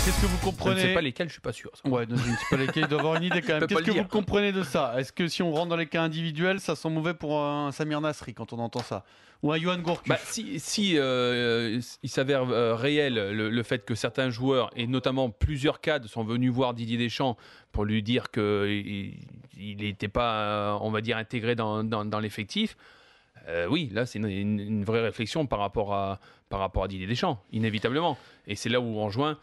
Qu'est-ce que vous Je ne comprenez? sais pas lesquels, je suis pas sûr. Ça. Ouais, je ne sais pas lesquels, il doit avoir une idée quand même. peux pas Qu'est-ce que le vous dire. comprenez de ça? Est-ce que si on rentre dans les cas individuels, ça sent mauvais pour un Samir Nasri quand on entend ça? Ou un Yohan Gourcuff? Bah, si il s'avère réel le fait que certains joueurs, et notamment plusieurs cadres, sont venus voir Didier Deschamps pour lui dire qu'il n'était pas, on va dire, intégré dans l'effectif, oui, là, c'est une vraie réflexion par rapport à Didier Deschamps, inévitablement. Et c'est là où on rejoint.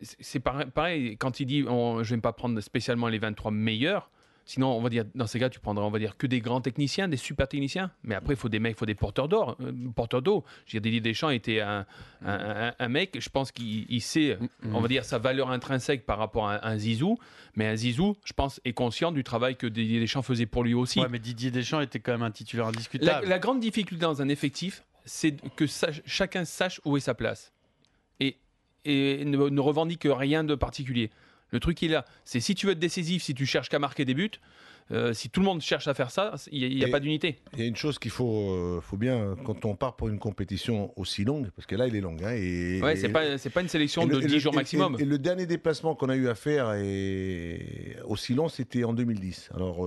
C'est pareil, quand il dit je ne vais pas prendre spécialement les 23 meilleurs. Sinon, on va dire, dans ces cas, tu prendras, on va dire, que des grands techniciens, des super techniciens. Mais après, il faut des mecs, il faut des porteurs d'or, porteurs d'eau. Je veux dire, Didier Deschamps était un mec, je pense qu'il sait, on va dire, sa valeur intrinsèque par rapport à un Zizou. Mais un Zizou, je pense, est conscient du travail que Didier Deschamps faisait pour lui aussi. Ouais, mais Didier Deschamps était quand même un titulaire indiscutable. La grande difficulté dans un effectif, c'est que chacun sache où est sa place. Et ne revendique rien de particulier. Le truc, il est là. C'est si tu veux être décisif, si tu cherches qu'à marquer des buts, si tout le monde cherche à faire ça, il n'y a pas d'unité. Il y a une chose qu'il faut bien, quand on part pour une compétition aussi longue, parce que là, il est long. Hein, Ouais, c'est pas une sélection de 10 jours maximum. Et le dernier déplacement qu'on a eu à faire aussi long, c'était en 2010. Alors,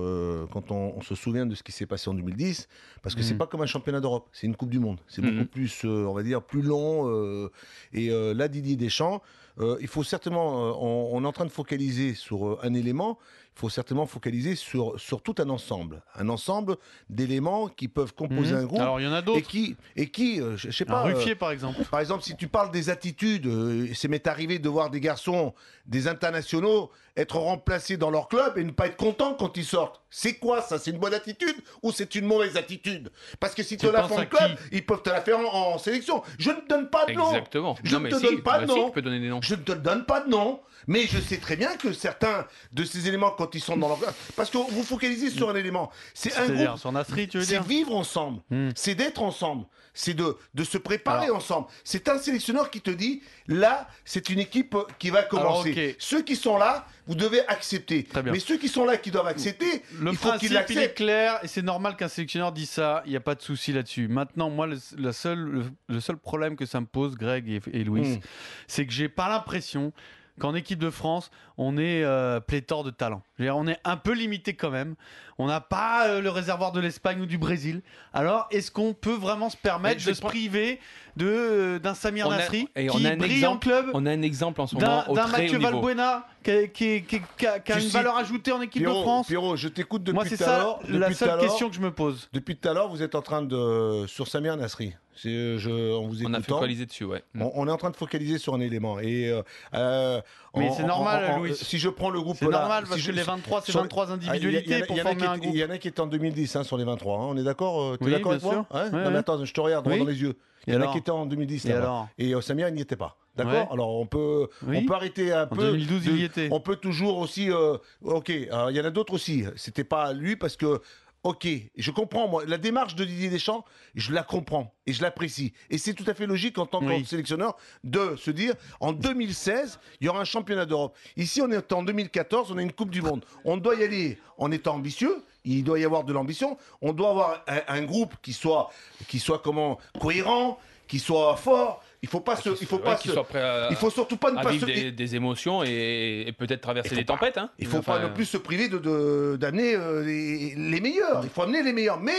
quand on se souvient de ce qui s'est passé en 2010, parce que c'est pas comme un championnat d'Europe, c'est une Coupe du Monde. C'est beaucoup plus, on va dire, plus long. Là, Didier Deschamps, il faut certainement, on est en train de focaliser sur un élément, il faut certainement focaliser sur tout un ensemble d'éléments qui peuvent composer un groupe. Alors, il y en a d'autres. Et qui je sais pas. Ruffier, par exemple. Par exemple, si tu parles des attitudes, c'est m'est arrivé de voir des garçons, des internationaux, être remplacés dans leur club et ne pas être contents quand ils sortent. C'est quoi ça? C'est une bonne attitude ou c'est une mauvaise attitude? Parce que si tu la fais en club, ils peuvent te la faire en sélection. Je ne te donne pas de nom. Exactement. Je ne te donne pas de nom. Tu peux donner des noms. Je ne te donne pas de nom. Mais je sais très bien que certains de ces éléments, quand ils sont dans leur club, parce que vous focalisez sur un élément, c'est un groupe. Sur Nasri, tu veux C'est dire? vivre ensemble, c'est d'être ensemble, c'est de se préparer ensemble. C'est un sélectionneur qui te dit, là, c'est une équipe qui va commencer. Alors, ok. Ceux qui sont là, vous devez accepter. Très bien. Mais ceux qui sont là, qui doivent accepter, Le il faut qu'ils principe, il est l'acceptent. clair et c'est normal qu'un sélectionneur dise ça. Il n'y a pas de souci là-dessus. Maintenant, moi, le seul problème que ça me pose, Greg et Louis, c'est que j'ai pas l'impression qu'en équipe de France, on est pléthore de talent. Je veux dire, on est un peu limité quand même. On n'a pas le réservoir de l'Espagne ou du Brésil. Alors, est-ce qu'on peut vraiment se permettre de se priver d'un Samir Nasri qui brille en club, on a un exemple en ce moment au d'un très Mathieu haut niveau. Valbuena qui a une valeur ajoutée en équipe de France? Pierrot, je t'écoute depuis Moi, c'est tout à l'heure. ça la seule question que je me pose. Depuis tout à l'heure, vous êtes en train de... Sur Samir Nasri. En vous On a écoutant, focalisé dessus, ouais. on est en train de focaliser sur un élément. Mais c'est normal, Louis. Si je prends le groupe C'est là... normal, parce que les 23, c'est 23 individualités pour former un groupe. Il y en a qui étaient en 2010 sur les 23. On est d'accord? Tu es Oui, d'accord avec bien moi? sûr. Hein? Ouais, Non, mais ouais. attends, je te regarde droit Oui. dans les yeux. Il y en a qui étaient en 2010 là-bas. Et Samir, il n'y était pas. D'accord? Ouais. Alors on peut arrêter un peu. En 2012, il y était. On peut toujours aussi... ok, alors, il y en a d'autres aussi. C'était pas lui parce que... Ok, je comprends, moi. La démarche de Didier Deschamps, je la comprends et je l'apprécie. Et c'est tout à fait logique en tant que sélectionneur de se dire, en 2016, il y aura un championnat d'Europe. Ici, on est en 2014, on a une Coupe du Monde. On doit y aller en étant ambitieux. Il doit y avoir de l'ambition. On doit avoir un groupe qui soit cohérent, qui soit fort. Il faut surtout pas à vivre des émotions et peut-être traverser des tempêtes. Hein. Il faut pas non plus se priver d'amener les meilleurs. Il faut amener les meilleurs. Mais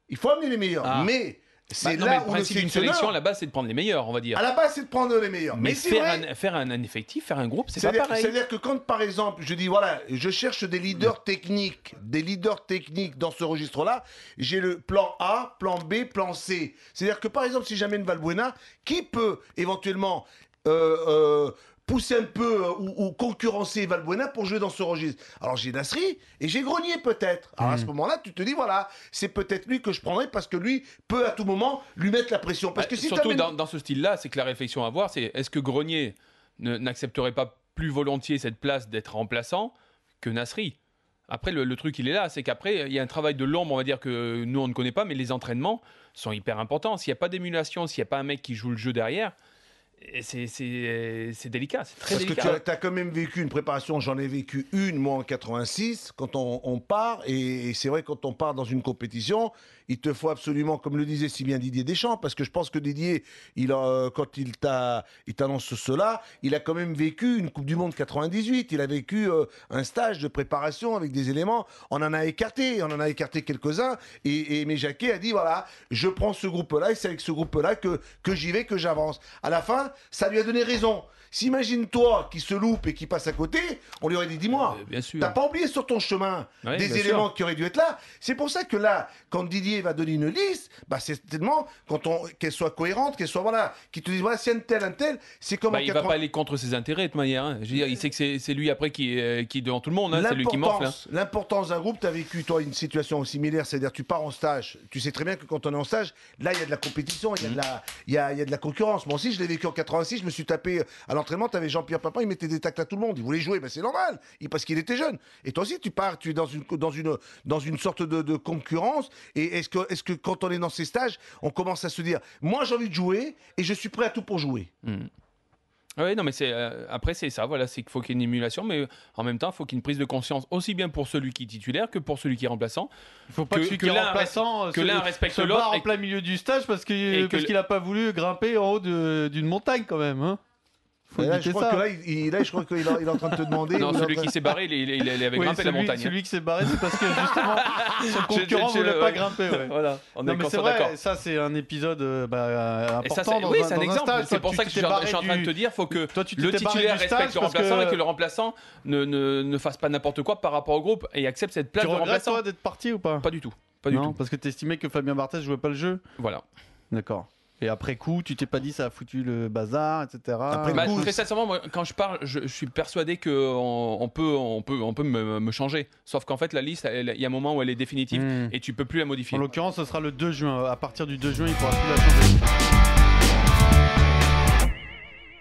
il faut amener les meilleurs. Mais c'est le principe d'une sélection, là-bas, c'est de prendre les meilleurs, on va dire. À la base, c'est de prendre les meilleurs. Mais faire un effectif, faire un groupe, c'est pas pareil. C'est-à-dire que quand, par exemple, je dis, voilà, je cherche des leaders techniques dans ce registre-là, j'ai le plan A, plan B, plan C. C'est-à-dire que, par exemple, si j'amène Valbuena, qui peut éventuellement pousser un peu ou concurrencer Valbuena pour jouer dans ce registre? Alors j'ai Nasri et j'ai Grenier peut-être. Alors à ce moment-là, tu te dis, voilà, c'est peut-être lui que je prendrai parce que lui peut à tout moment lui mettre la pression. Parce que si surtout dans ce style-là, c'est que la réflexion à avoir, c'est est-ce que Grenier n'accepterait pas plus volontiers cette place d'être remplaçant que Nasri? Après, le truc, il est là, c'est qu'après, il y a un travail de l'ombre, on va dire, que nous, on ne connaît pas, mais les entraînements sont hyper importants. S'il n'y a pas d'émulation, s'il n'y a pas un mec qui joue le jeu derrière, c'est délicat, c'est très Parce délicat. que tu as quand même vécu une préparation, j'en ai vécu une, moi, en 86, quand on part, et c'est vrai, quand on part dans une compétition, il te faut absolument, comme le disait si bien Didier Deschamps, parce que je pense que Didier, quand il t'annonce cela, il a quand même vécu une Coupe du Monde 98, il a vécu un stage de préparation avec des éléments, on en a écarté quelques-uns, et Aimé Jacquet a dit, voilà, je prends ce groupe-là, et c'est avec ce groupe-là que j'y vais, que j'avance. À la fin, ça lui a donné raison. S'imagine-toi qui se loupe et qui passe à côté, on lui aurait dit, dis-moi, bien sûr. t'as pas oublié sur ton chemin des éléments qui auraient dû être là. C'est pour ça que là, quand Didier va donner une liste, bah c'est tellement qu'elle soit cohérente, qu'elle soit qui te dise voilà, si un tel, c'est comme il va pas aller contre ses intérêts de toute manière. Hein. Je veux dire, il sait que c'est lui après qui est devant tout le monde. Hein. C'est lui qui morfle. Hein. L'importance d'un groupe, tu as vécu toi une situation similaire, c'est-à-dire tu pars en stage. Tu sais très bien que quand on est en stage, là il y a de la compétition, il y a de la concurrence. Moi aussi, je l'ai vécu en 86. Je me suis tapé à l'entraînement. Tu avais Jean-Pierre Papin, il mettait des tacles à tout le monde. Il voulait jouer, ben c'est normal, parce qu'il était jeune. Et toi aussi, tu pars, tu es dans une sorte de concurrence. Et est-ce que quand on est dans ces stages, on commence à se dire, moi j'ai envie de jouer et je suis prêt à tout pour jouer. Oui, non, mais après, c'est ça, voilà, c'est qu'il faut qu'il y ait une émulation, mais en même temps, il faut qu'il y ait une prise de conscience aussi bien pour celui qui est titulaire que pour celui qui est remplaçant. Il ne faut pas que celui qui est remplaçant l'un respecte se l'autre. barre en plein milieu du stage parce qu'il n'a pas voulu grimper en haut d'une montagne quand même. Hein. Là, je crois qu'il est en train de te demander. Non, celui qui s'est barré, il avait grimpé la montagne. Celui qui s'est barré, c'est parce que justement, son concurrent ne voulait pas grimper. Ouais. Voilà, on est c'est vrai, ça c'est un épisode important dans un exemple. C'est pour ça que je suis en train de te dire, il faut que le titulaire respecte le remplaçant et que le remplaçant ne fasse pas n'importe quoi par rapport au groupe et accepte cette place de remplaçant. Tu regrettes toi d'être parti ou pas? Pas du tout. Non, parce que tu estimais que Fabien Barthez jouait pas le jeu. Voilà. D'accord. Et après coup, tu t'es pas dit ça a foutu le bazar, etc. Très sincèrement, moi, quand je parle, je suis persuadé qu'on peut me changer. Sauf qu'en fait, la liste, il y a un moment où elle est définitive et tu peux plus la modifier. En l'occurrence, ce sera le 2 juin. À partir du 2 juin, il pourra plus la changer.